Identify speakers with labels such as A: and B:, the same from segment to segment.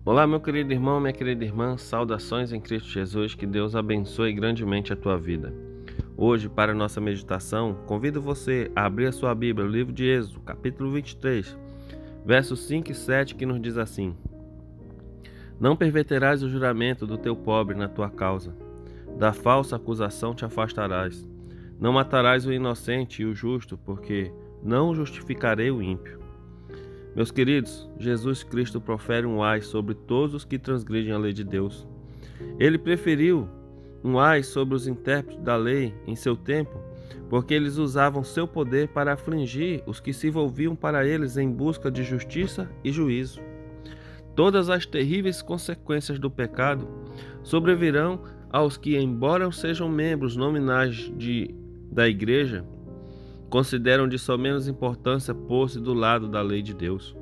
A: Olá, meu querido irmão, minha querida irmã, saudações em Cristo Jesus, que Deus abençoe grandemente a tua vida. Hoje, para a nossa meditação, convido você a abrir a sua Bíblia, o livro de Êxodo, capítulo 23, versos 5 e 7, que nos diz assim: Não perverterás o juramento do teu pobre na tua causa, da falsa acusação te afastarás. Não matarás o inocente e o justo, porque não justificarei o ímpio. Meus queridos, Jesus Cristo profere um ai sobre todos os que transgridem a lei de Deus. Ele preferiu um ai sobre os intérpretes da lei em seu tempo, porque eles usavam seu poder para afligir os que se volviam para eles em busca de justiça e juízo. Todas as terríveis consequências do pecado sobrevirão aos que, embora sejam membros nominais da igreja, consideram de só menos importância pôr-se do lado da lei de Deus,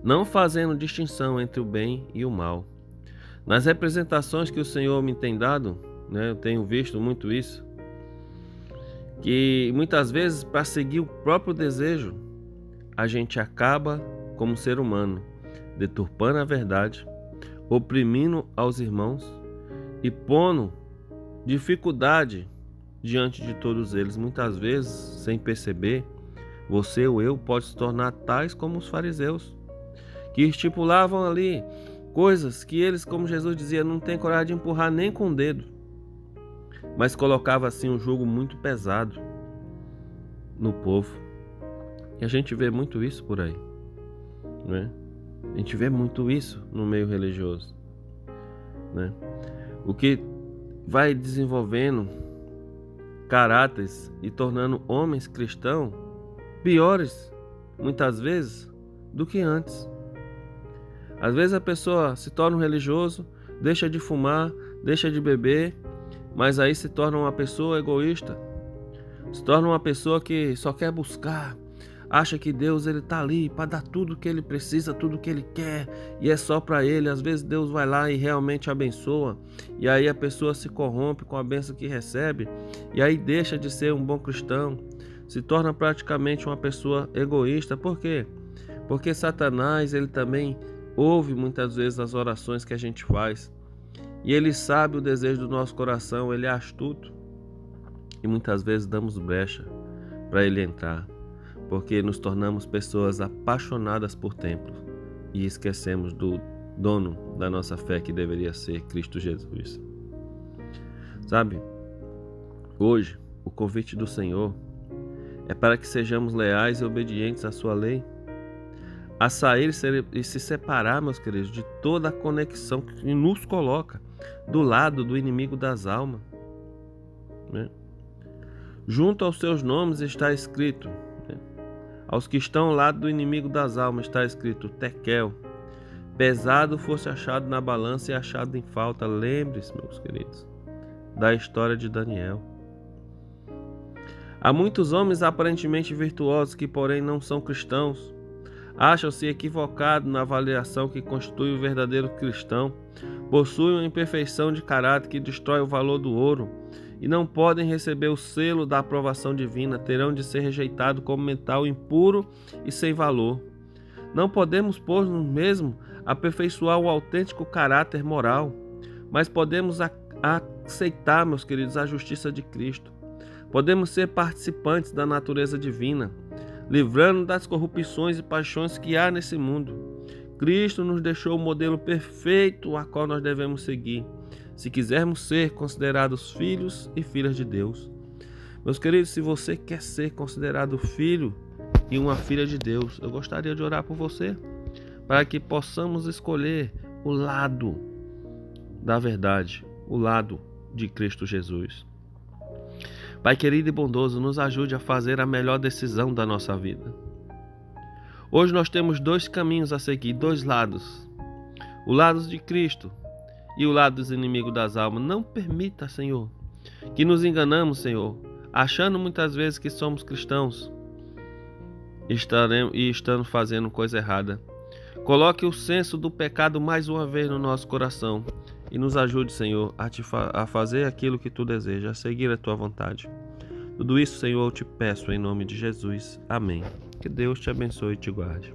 A: não fazendo distinção entre o bem e o mal. Nas representações que o Senhor me tem dado, eu tenho visto muito isso, que muitas vezes, para seguir o próprio desejo, a gente acaba, como ser humano, deturpando a verdade, oprimindo aos irmãos e pondo dificuldade diante de todos eles. Muitas vezes, sem perceber, você ou eu pode se tornar tais como os fariseus, que estipulavam ali coisas que eles, como Jesus dizia, não têm coragem de empurrar nem com o dedo, mas colocava assim um jugo muito pesado no povo. E a gente vê muito isso por aí, né? A gente vê muito isso no meio religioso, né? O que vai desenvolvendo caráteres e tornando homens cristãos piores, muitas vezes, do que antes. Às vezes a pessoa se torna um religioso, deixa de fumar, deixa de beber, mas aí se torna uma pessoa egoísta, se torna uma pessoa que só quer buscar, acha que Deus ele está ali para dar tudo o que ele precisa, tudo o que ele quer, e é só para ele. Às vezes Deus vai lá e realmente abençoa, e aí a pessoa se corrompe com a bênção que recebe, e aí deixa de ser um bom cristão, se torna praticamente uma pessoa egoísta. Por quê? Porque Satanás ele também ouve muitas vezes as orações que a gente faz, e ele sabe o desejo do nosso coração, ele é astuto, e muitas vezes damos brecha para ele entrar, porque nos tornamos pessoas apaixonadas por templos e esquecemos do dono da nossa fé, que deveria ser Cristo Jesus. Sabe, hoje o convite do Senhor é para que sejamos leais e obedientes à sua lei, a sair e se separar, meus queridos, de toda a conexão que nos coloca do lado do inimigo das almas, né? Junto aos seus nomes está escrito, aos que estão ao lado do inimigo das almas está escrito Tekel, pesado fosse achado na balança e achado em falta. Lembre-se, meus queridos, da história de Daniel. Há muitos homens aparentemente virtuosos que, porém, não são cristãos. Acham-se equivocados na avaliação que constitui o verdadeiro cristão. Possuem uma imperfeição de caráter que destrói o valor do ouro e não podem receber o selo da aprovação divina. Terão de ser rejeitados como mental impuro e sem valor. Não podemos pôr-nos mesmo aperfeiçoar o autêntico caráter moral, mas podemos aceitar, meus queridos, a justiça de Cristo. Podemos ser participantes da natureza divina, livrando das corrupções e paixões que há nesse mundo. Cristo nos deixou o modelo perfeito a qual nós devemos seguir, se quisermos ser considerados filhos e filhas de Deus. Meus queridos, se você quer ser considerado filho e uma filha de Deus, eu gostaria de orar por você, para que possamos escolher o lado da verdade, o lado de Cristo Jesus. Pai querido e bondoso, nos ajude a fazer a melhor decisão da nossa vida. Hoje nós temos dois caminhos a seguir, dois lados. O lado de Cristo e o lado dos inimigos das almas. Não permita, Senhor, que nos enganamos, Senhor, achando muitas vezes que somos cristãos e estamos fazendo coisa errada. Coloque o senso do pecado mais uma vez no nosso coração e nos ajude, Senhor, a fazer aquilo que Tu desejas, a seguir a Tua vontade. Tudo isso, Senhor, eu te peço em nome de Jesus. Amém. Que Deus te abençoe e te guarde.